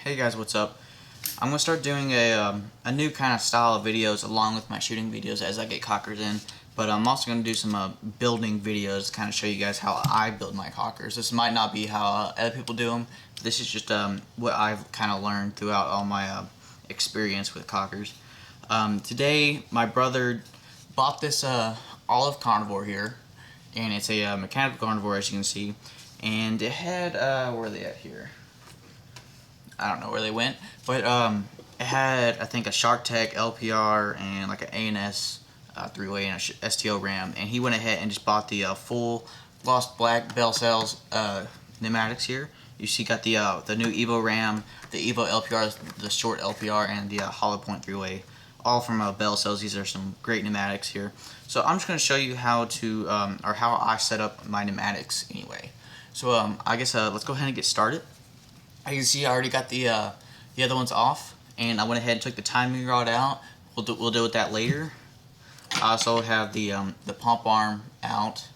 Hey guys, what's up? I'm gonna start doing a new kind of style of videos along with my shooting videos as I get cockers in. But I'm also gonna do some building videos, to kind of show you guys how I build my cockers. This might not be how other people do them. This is just what I've kind of learned throughout all my experience with cockers. Today, my brother bought this olive carnivore here, and it's a mechanical carnivore, as you can see. And it had where are they at here? I don't know where they went, but it had, I think, a Shark Tech LPR and like an A&S three-way and a STO RAM, and he went ahead and just bought the full gloss black bell cells pneumatics here. You see, got the new Evo RAM, the Evo LPR, the short LPR, and the hollow point three-way, all from bell cells. These are some great pneumatics here. So I'm just going to show you how to, or how I set up my pneumatics anyway. So I guess let's go ahead and get started. As you can see, I already got the other ones off, and I went ahead and took the timing rod out. We'll deal with that later. I also have the pump arm out.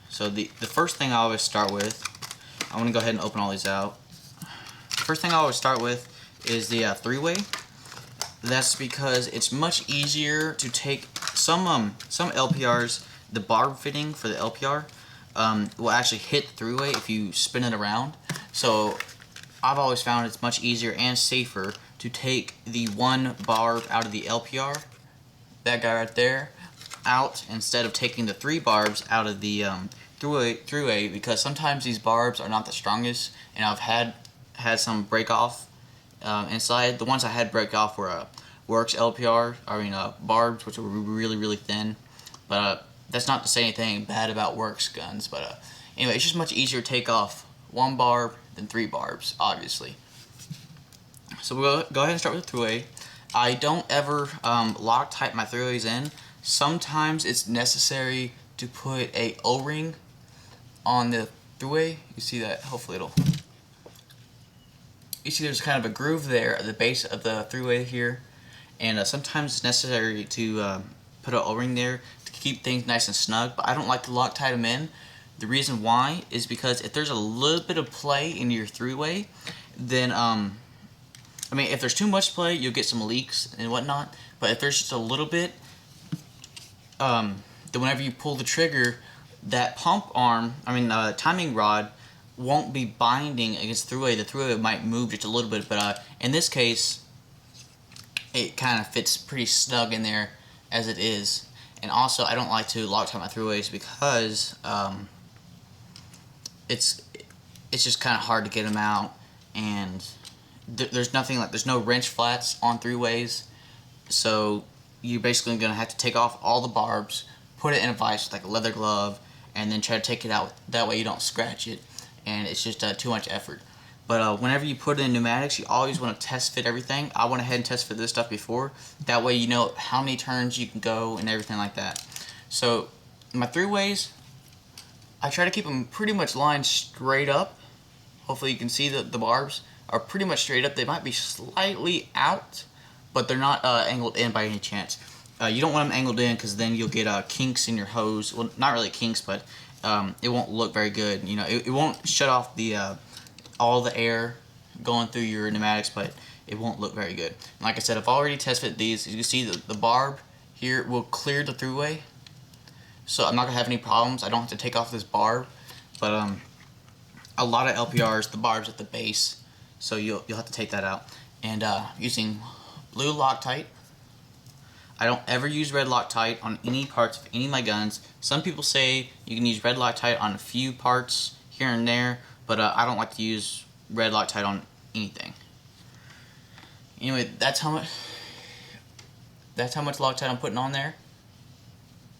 So the first thing I always start with, I'm gonna go ahead and open all these out. First thing I always start with is the three-way. That's because it's much easier to take some LPRs. The barb fitting for the LPR will actually hit the three-way if you spin it around. So I've always found it's much easier and safer to take the one barb out of the LPR, that guy right there, out, instead of taking the three barbs out of the three-way, because sometimes these barbs are not the strongest, and I've had some break off inside. The ones I had break off were Works LPR, barbs, which were really thin, but that's not to say anything bad about Works guns, but anyway, it's just much easier to take off one barb than three barbs, obviously. So we'll go ahead and start with the three-way. I don't ever Loctite my three-ways in. Sometimes it's necessary to put a O-ring on the three-way. You see that? Hopefully it'll... You see there's kind of a groove there at the base of the three-way here, and sometimes it's necessary to put an O-ring there to keep things nice and snug, but I don't like to Loctite them in. The reason why is because if there's a little bit of play in your three-way, then if there's too much play, you'll get some leaks and whatnot. But if there's just a little bit, then whenever you pull the trigger, that pump arm, timing rod, won't be binding against the three-way. The three-way might move just a little bit, but in this case, it kind of fits pretty snug in there as it is. And also, I don't like to Loctite my three-ways because it's just kind of hard to get them out, and there's no wrench flats on three-ways, so you're basically gonna have to take off all the barbs, put it in a vise with like a leather glove, and then try to take it out. That way you don't scratch it, and it's just too much effort. But whenever you put it in pneumatics, you always want to test fit everything. I went ahead and test fit this stuff before. That way you know how many turns you can go and everything like that. So my three-ways, I try to keep them pretty much lined straight up. Hopefully you can see that the barbs are pretty much straight up. They might be slightly out, but they're not angled in by any chance. You don't want them angled in because then you'll get kinks in your hose. Well, not really kinks, but it won't look very good. You know, it won't shut off the all the air going through your pneumatics, but it won't look very good. And like I said, I've already test fit these. You can see the barb here will clear the throughway, so I'm not gonna have any problems. I don't have to take off this barb, but a lot of LPRs, the barb's at the base, so you'll have to take that out. And using blue Loctite. I don't ever use red Loctite on any parts of any of my guns. Some people say you can use red Loctite on a few parts here and there, but I don't like to use red Loctite on anything. Anyway, that's how much Loctite I'm putting on there.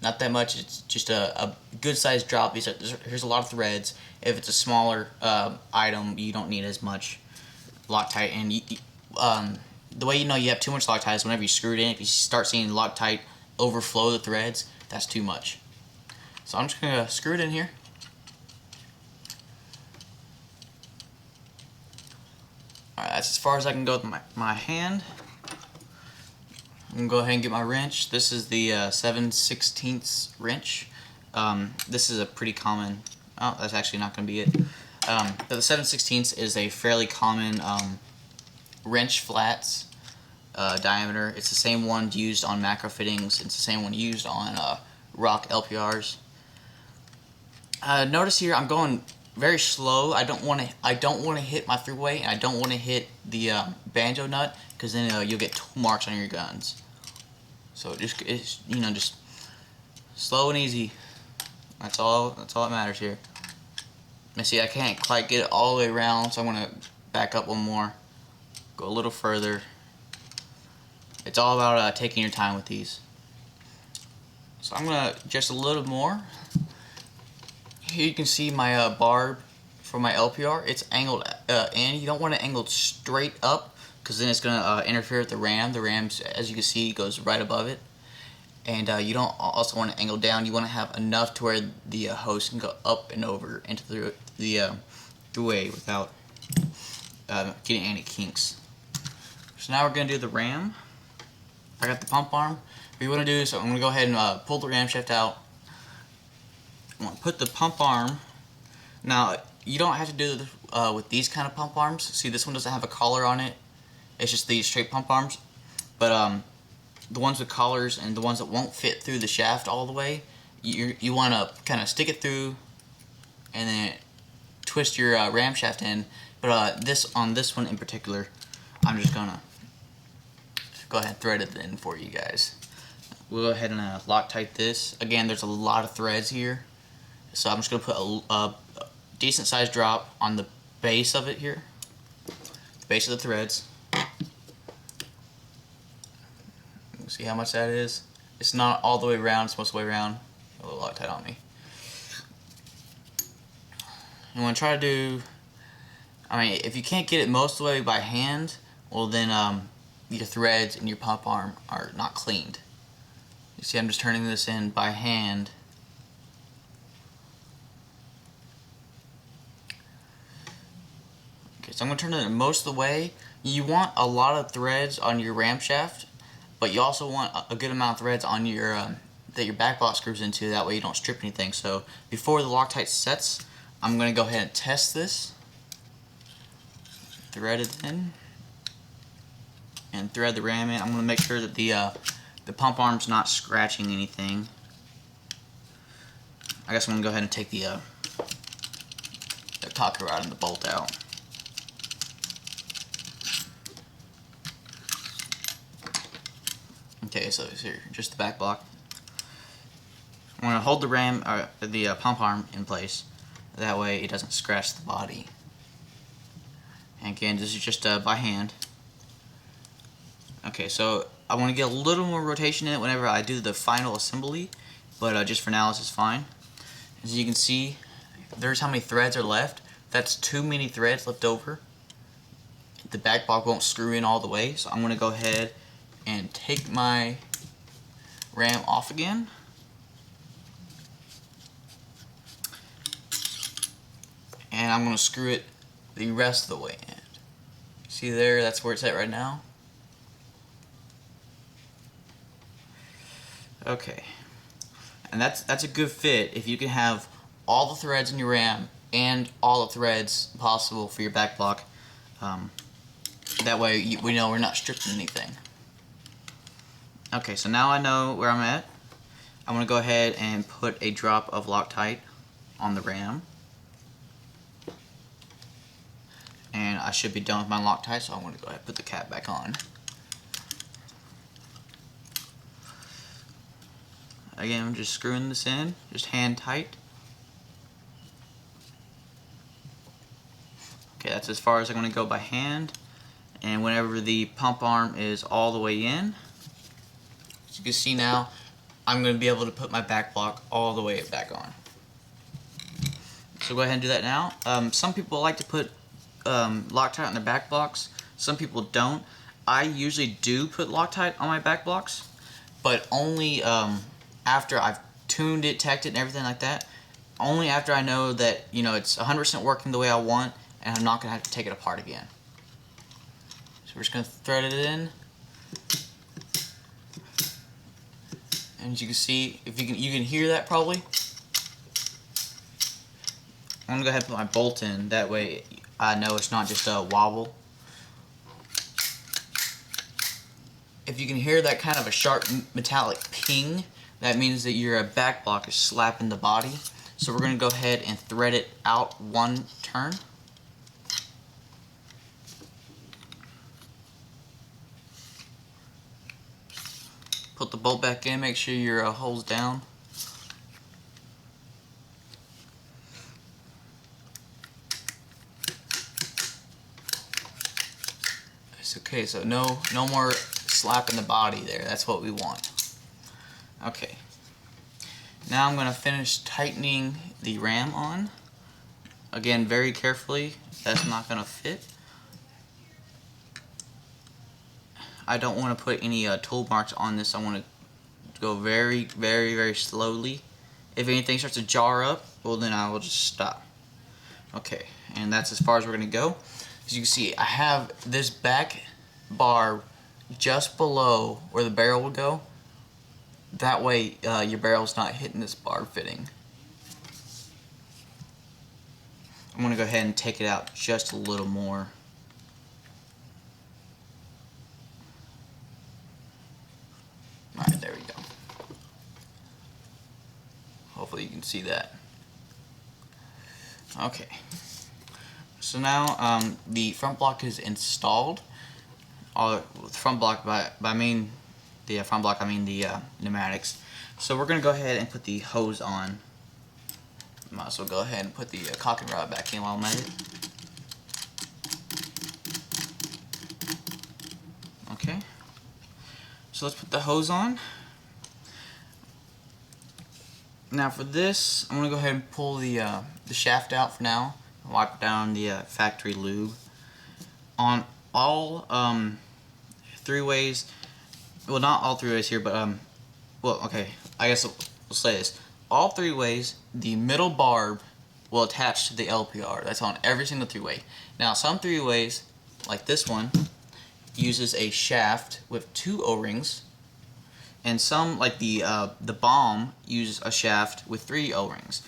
Not that much. It's just a good sized drop. Here's a lot of threads. If it's a smaller item, you don't need as much Loctite. And the way you know you have too much Loctite is whenever you screw it in. If you start seeing Loctite overflow the threads, that's too much. So I'm just gonna screw it in here. Alright, that's as far as I can go with my hand. I'm going to go ahead and get my wrench. This is the 7/16 wrench. This is a pretty common... Oh, that's actually not going to be it. The 7/16 is a fairly common wrench flats diameter. It's the same one used on macro fittings. It's the same one used on rock LPRs. Notice here I'm going very slow. I don't want to hit my throughway, and I don't want to hit the banjo nut, because then you'll get tool marks on your guns. So just slow and easy. That's all that matters here. And see, I can't quite get it all the way around, so I'm gonna back up one more, go a little further. It's all about taking your time with these. So I'm gonna just a little more. Here you can see my barb for my LPR. It's angled in. You don't want it angled straight up, because then it's gonna interfere with the ram. The ram, as you can see, goes right above it. And you don't also want to angle down. You want to have enough to where the hose can go up and over into the throughway without getting any kinks. So now we're going to do the ram. I got the pump arm. What you want to do is, I'm going to go ahead and pull the ram shaft out. I'm going to put the pump arm. Now, you don't have to do this with these kind of pump arms. See, this one doesn't have a collar on it. It's just these straight pump arms. But the ones with collars and the ones that won't fit through the shaft all the way, you want to kind of stick it through and then twist your ram shaft in. But on this one in particular, I'm just gonna go ahead and thread it in for you guys. We'll go ahead and Loctite this. Again, there's a lot of threads here, so I'm just gonna put a decent sized drop on the base of it here, the base of the threads. See how much that is? It's not all the way around, it's most of the way around. A little Loctite on me. You want to try to do, if you can't get it most of the way by hand, well then your threads and your pump arm are not cleaned. You see, I'm just turning this in by hand. Okay, so I'm going to turn it in most of the way. You want a lot of threads on your ram shaft, but you also want a good amount of threads on your that your back block screws into. That way you don't strip anything. So before the Loctite sets, I'm going to go ahead and test this. Thread it in and thread the ram in. I'm going to make sure that the pump arm's not scratching anything. I guess I'm going to go ahead and take the cocker rod and the bolt out. Okay, so it's here, just the back block. I'm going to hold the ram, or the pump arm in place. That way it doesn't scratch the body. And again, this is just by hand. Okay, so I want to get a little more rotation in it whenever I do the final assembly, but just for now this is fine. As you can see, there's how many threads are left. That's too many threads left over. The back block won't screw in all the way, so I'm going to go ahead and take my ram off again. And I'm going to screw it the rest of the way in. See there, that's where it's at right now. Okay. And that's a good fit if you can have all the threads in your ram and all the threads possible for your back block. That way we know we're not stripping anything. Okay, so now I know where I'm at. I'm going to go ahead and put a drop of Loctite on the ram. And I should be done with my Loctite, so I'm going to go ahead and put the cap back on. Again, I'm just screwing this in, just hand tight. Okay, that's as far as I'm going to go by hand. And whenever the pump arm is all the way in, as you can see now, I'm going to be able to put my back block all the way back on. So go ahead and do that now. Some people like to put Loctite on their back blocks. Some people don't. I usually do put Loctite on my back blocks, but only after I've tuned it, teched it, and everything like that. Only after I know that, you know, it's 100% working the way I want, and I'm not going to have to take it apart again. So we're just going to thread it in. And as you can see, if you can hear that probably. I'm gonna go ahead and put my bolt in. That way I know it's not just a wobble. If you can hear that kind of a sharp metallic ping, that means that your back block is slapping the body. So we're gonna go ahead and thread it out one turn. Put the bolt back in, make sure your hole's down. It's okay, so no more slapping the body there. That's what we want. Okay. Now I'm going to finish tightening the ram on. Again, very carefully. That's not going to fit. I don't want to put any tool marks on this. I want to go very, very, very slowly. If anything starts to jar up, well then I will just stop. Okay, and that's as far as we're going to go. As you can see, I have this back bar just below where the barrel would go. That way your barrel's not hitting this bar fitting. I'm going to go ahead and take it out just a little more. Alright, there we go. Hopefully you can see that. Okay. So now the front block is installed. Front block I mean the pneumatics. So we're going to go ahead and put the hose on. Might as well go ahead and put the cocking rod back in while I'm at it. Okay. So let's put the hose on. Now for this, I'm going to go ahead and pull the shaft out for now. Wipe down the factory lube. On all 3 ways, well not all 3 ways here, but well okay, I guess we'll say this. All 3 ways, the middle barb will attach to the LPR. That's on every single 3-way. Now some 3-ways, like this one, uses a shaft with 2 O-rings, and some, like the bomb, uses a shaft with 3 O-rings.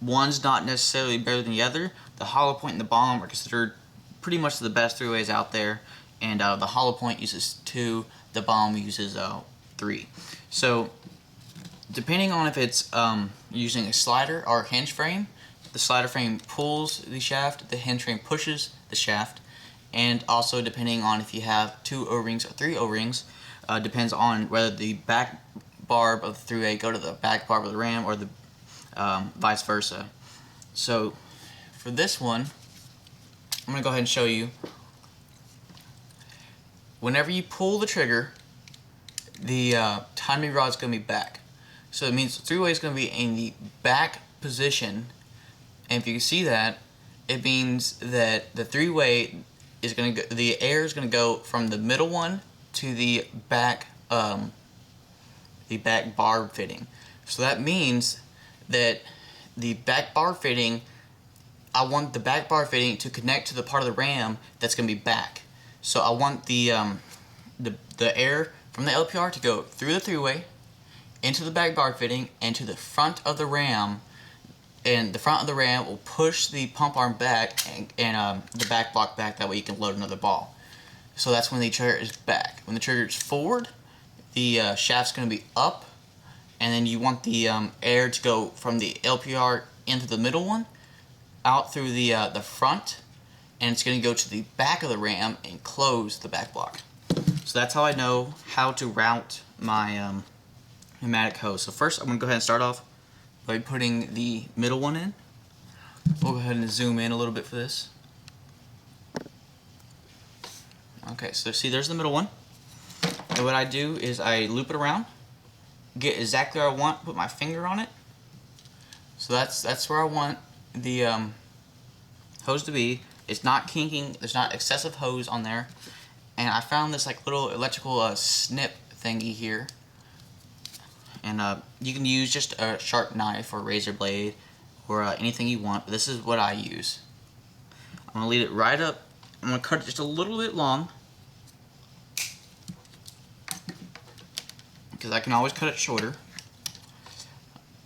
One's not necessarily better than the other. The hollow point and the bomb are considered pretty much the best 3-ways out there, and the hollow point uses 2, the bomb uses 3. So depending on if it's using a slider or a hinge frame, the slider frame pulls the shaft, the hinge frame pushes the shaft, and also depending on if you have 2 O-rings or 3 O-rings, depends on whether the back barb of the 3-way go to the back barb of the ram or the vice versa. So for this one, I'm going to go ahead and show you. Whenever you pull the trigger, the timing rod is going to be back. So it means the 3-way is going to be in the back position, and if you can see that, it means that the 3-way is going to go, the air is going to go from the middle one to the back barb fitting. So that means that the back bar fitting, I want the back bar fitting to connect to the part of the ram that's going to be back. So I want the air from the LPR to go through the 3-way, into the back bar fitting, and to the front of the ram, and the front of the ram will push the pump arm back and the back block back, that way you can load another ball. So that's when the trigger is back. When the trigger is forward, the shaft's going to be up, and then you want the air to go from the LPR into the middle one, out through the front, and it's going to go to the back of the ram and close the back block. So that's how I know how to route my pneumatic hose. So first I'm going to go ahead and start off by putting the middle one in. We'll go ahead and zoom in a little bit for this. Okay, so see, there's the middle one. And what I do is I loop it around, get exactly where I want, put my finger on it. So that's where I want the hose to be. It's not kinking, there's not excessive hose on there. And I found this like little electrical snip thingy here. And you can use just a sharp knife or razor blade or anything you want, but this is what I use. I'm going to lead it right up. I'm going to cut it just a little bit long, because I can always cut it shorter.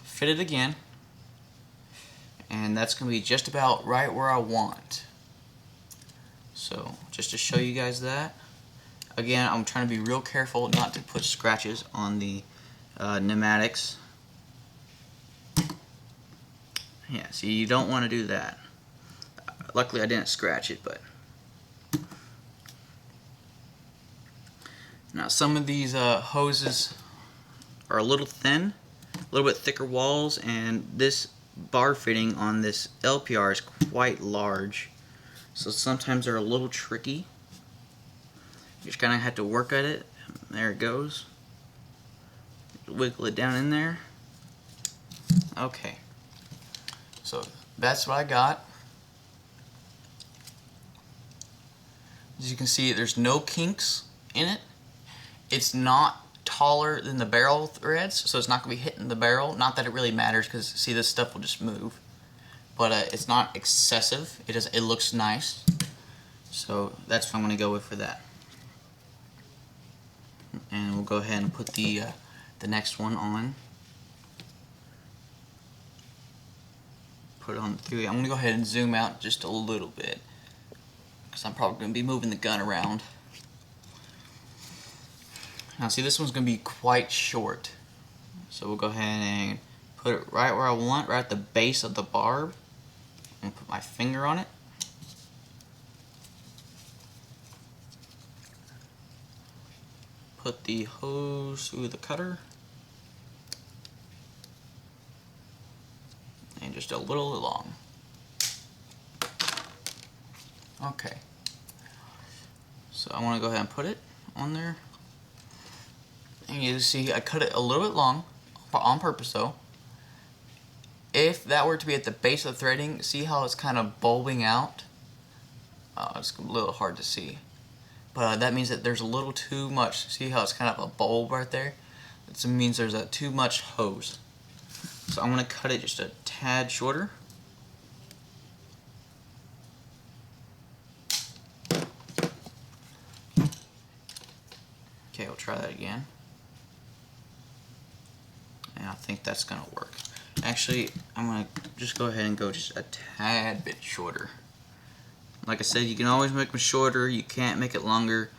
Fit it again, and that's going to be just about right where I want. So just to show you guys that, again, I'm trying to be real careful not to put scratches on the pneumatics. Yeah, see, you don't want to do that. Luckily I didn't scratch it, but now some of these hoses are a little thin, a little bit thicker walls, and this bar fitting on this LPR is quite large, so sometimes they're a little tricky. You just kind of have to work at it. There it goes. Wiggle it down in there. Okay, so that's what I got. As you can see, there's no kinks in it. It's not taller than the barrel threads, so it's not going to be hitting the barrel. Not that it really matters, because see, this stuff will just move. But it's not excessive. It looks nice. So that's what I'm going to go with for that. And we'll go ahead and put the next one on. Put it on the 3. I'm going to go ahead and zoom out just a little bit, because I'm probably going to be moving the gun around. Now see, this one's going to be quite short, so we'll go ahead and put it right where I want, right at the base of the barb, and put my finger on it. Put the hose through the cutter, and just a little along. Okay, so I want to go ahead and put it on there. And you see, I cut it a little bit long, on purpose though. If that were to be at the base of the threading, see how it's kind of bulbing out? It's a little hard to see. But that means that there's a little too much. See how it's kind of a bulb right there? It means there's too much hose. So I'm going to cut it just a tad shorter. Okay, we'll try that again. And I think that's going to work. Actually, I'm going to just go ahead and go just a tad bit shorter. Like I said, you can always make them shorter. You can't make it longer.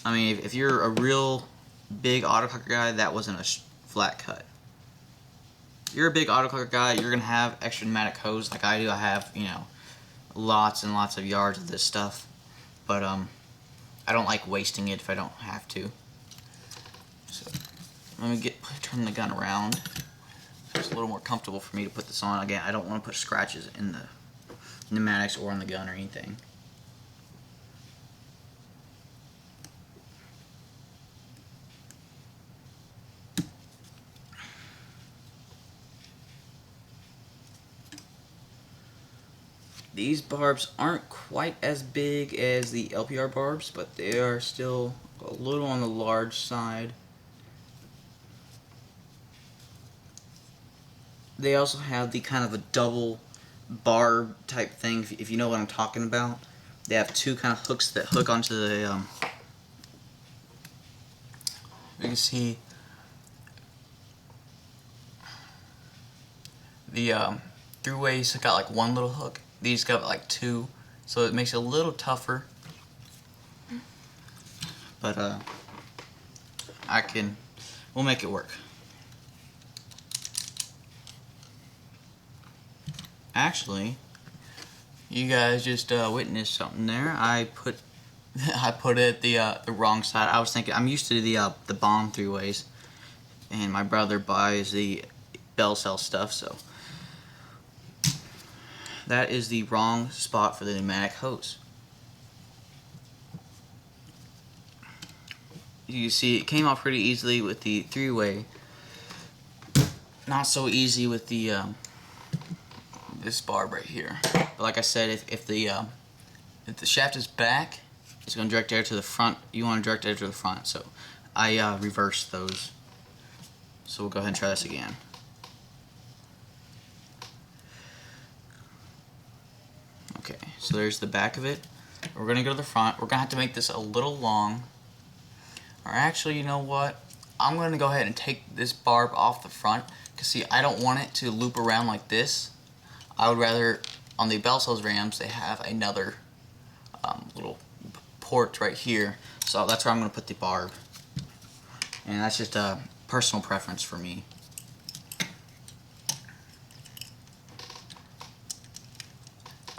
I mean, if you're a real big autococker guy, that wasn't a flat cut. If you're a big autococker guy, you're going to have extra pneumatic hose like I do. I have, you know, lots and lots of yards of this stuff. But I don't like wasting it if I don't have to. So let me turn the gun around. It's a little more comfortable for me to put this on. Again, I don't want to put scratches in the pneumatics or on the gun or anything. These barbs aren't quite as big as the LPR barbs, but they are still a little on the large side. They also have the kind of a double barb type thing, if you know what I'm talking about. They have two kind of hooks that hook onto the you can see the throughways got like one little hook. These got like two, so it makes it a little tougher. But we'll make it work. Actually, you guys just witnessed something there. I put it the wrong side. I was thinking, I'm used to the bomb throughways, and my brother buys the bell cell stuff, so that is the wrong spot for the pneumatic hose. You see, it came off pretty easily with the three-way. Not so easy with the this barb right here. But like I said, if the shaft is back, it's going to direct air to the front. You want to direct air to the front, so I reversed those. So we'll go ahead and try this again. Okay, so there's the back of it. We're going to go to the front. We're going to have to make this a little long. Or actually, you know what? I'm going to go ahead and take this barb off the front, because see, I don't want it to loop around like this. I would rather, on the Belso's rams, they have another little port right here, so that's where I'm going to put the barb, and that's just a personal preference for me.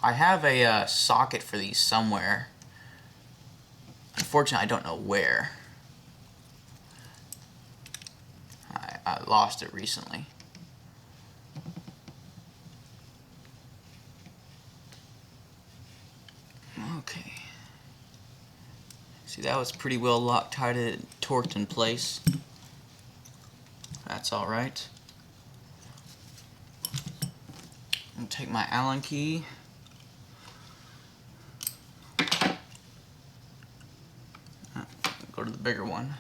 I have a socket for these somewhere. Unfortunately, I don't know where. I lost it recently. Okay. See, that was pretty well Loctited, torqued in place. That's alright. I'm going to take my Allen key. Go to the bigger one.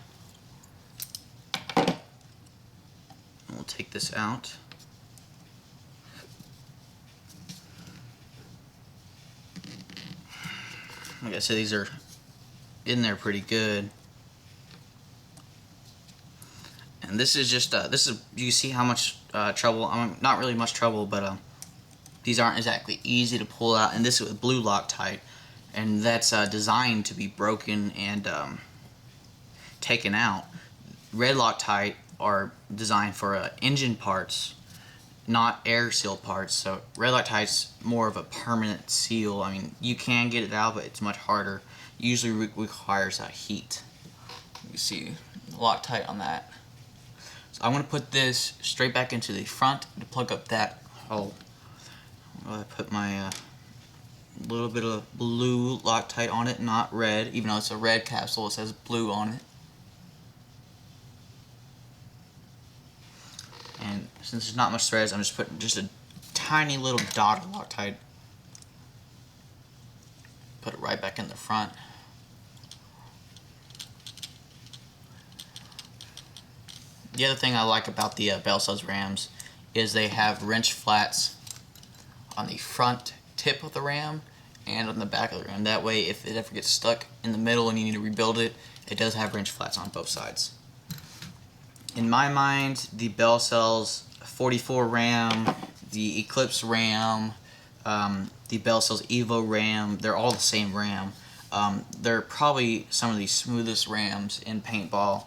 We'll take this out. Like I said, these are in there pretty good. And this is just, you see how much trouble, not really much trouble, but these aren't exactly easy to pull out. And this is with blue Loctite, and that's designed to be broken and taken out. Red Loctite are designed for engine parts, not air seal parts. So red Loctite's more of a permanent seal. I mean, you can get it out, but it's much harder. Usually requires heat. You see Loctite on that. So I'm going to put this straight back into the front to plug up that hole. I put my little bit of blue Loctite on it, not red. Even though it's a red capsule, it says blue on it. And since there's not much threads, I'm just putting just a tiny little dot of Loctite. Put it right back in the front. The other thing I like about the Belso's rams is they have wrench flats on the front tip of the ram and on the back of the ram. That way, if it ever gets stuck in the middle and you need to rebuild it, it does have wrench flats on both sides. In my mind, the Belso's 44 ram, the Eclipse ram, the Belso's Evo ram, they're all the same ram. They're probably some of the smoothest rams in paintball.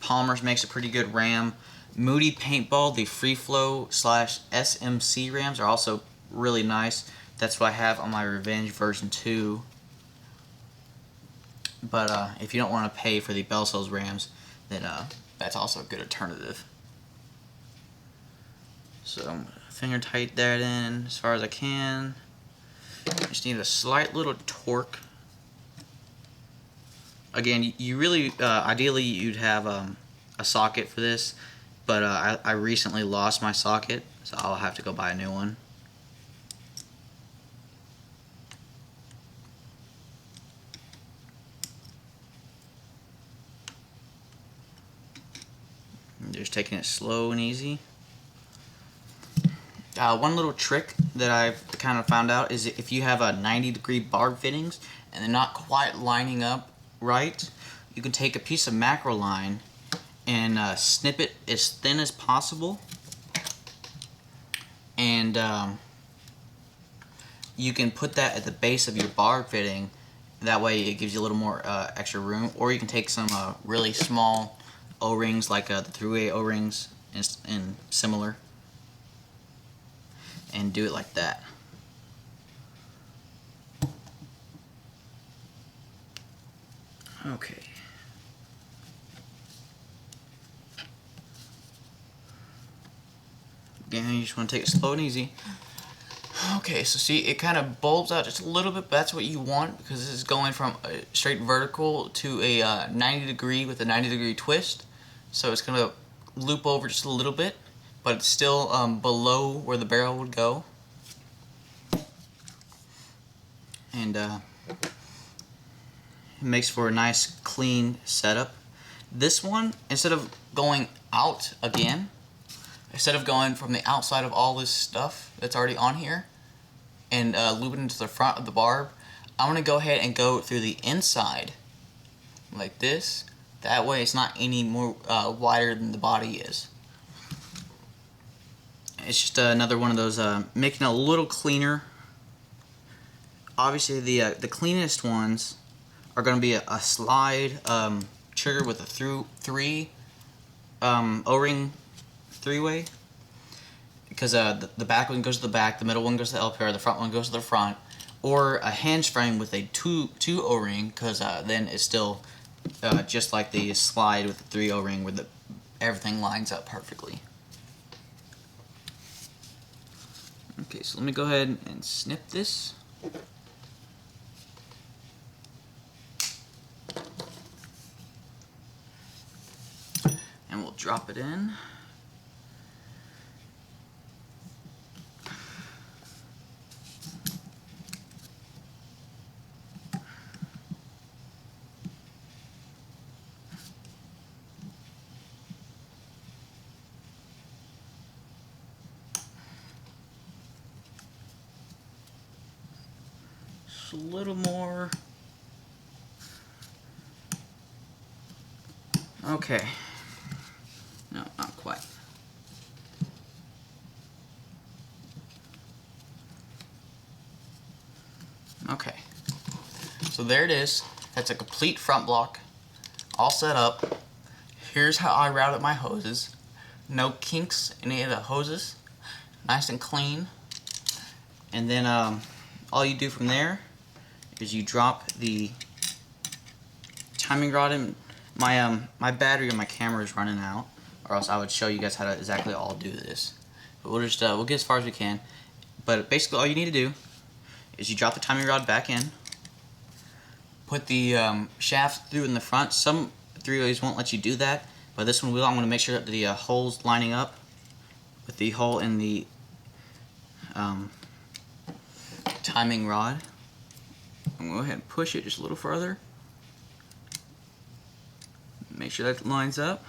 Palmer's makes a pretty good ram. Moody Paintball, the Free Flow / SMC rams are also really nice. That's what I have on my Revenge version 2. But if you don't want to pay for the Belso's rams, then that's also a good alternative. So I'm gonna finger tight that in as far as I can. Just need a slight little torque. Again, you really, ideally you'd have a socket for this, but I recently lost my socket, so I'll have to go buy a new one. Just taking it slow and easy. One little trick that I've kind of found out is if you have a 90-degree barb fittings and they're not quite lining up right, you can take a piece of macro line and snip it as thin as possible, and you can put that at the base of your barb fitting. That way it gives you a little more extra room. Or you can take some really small O-rings, like the 3-way O-rings and similar, and do it like that. Okay. Again, you just want to take it slow and easy. Okay, so see, it kind of bulbs out just a little bit, but that's what you want, because this is going from a straight vertical to a 90-degree with a 90-degree twist. So it's going to loop over just a little bit, but it's still below where the barrel would go. And it makes for a nice clean setup. This one, instead of going out again, instead of going from the outside of all this stuff that's already on here and looping into the front of the barb, I'm going to go ahead and go through the inside like this. That way it's not any more wider than the body is. It's just another one of those making it a little cleaner. Obviously, the cleanest ones are going to be a slide trigger with a three O-ring three-way, because the back one goes to the back, the middle one goes to the LPR, the front one goes to the front, or a hinge frame with a two O-ring, because then it's still just like the slide with the three O-ring where everything lines up perfectly. Okay, so let me go ahead and snip this. And we'll drop it in. Just a little more. Okay. No, not quite. Okay. So there it is. That's a complete front block. All set up. Here's how I routed my hoses. No kinks in any of the hoses. Nice and clean. And then all you do from there is you drop the timing rod in. My battery on my camera is running out, or else I would show you guys how to exactly all do this. But we'll get as far as we can. But basically all you need to do is you drop the timing rod back in, put the shaft through in the front. Some 3-ways won't let you do that, but this one will. I'm going to make sure that the hole's lining up with the hole in the timing rod. I'm going to go ahead and push it just a little further. Make sure that lines up.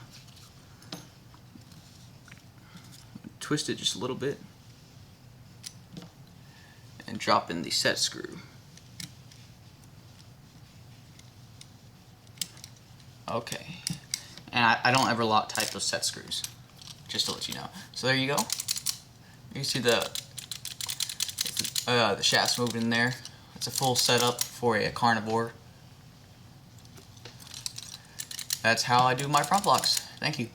Twist it just a little bit. And drop in the set screw. Okay. And I don't ever type those set screws, just to let you know. So there you go. You can see the shaft's moved in there. It's a full setup for a carnivore. That's how I do my front blocks. Thank you.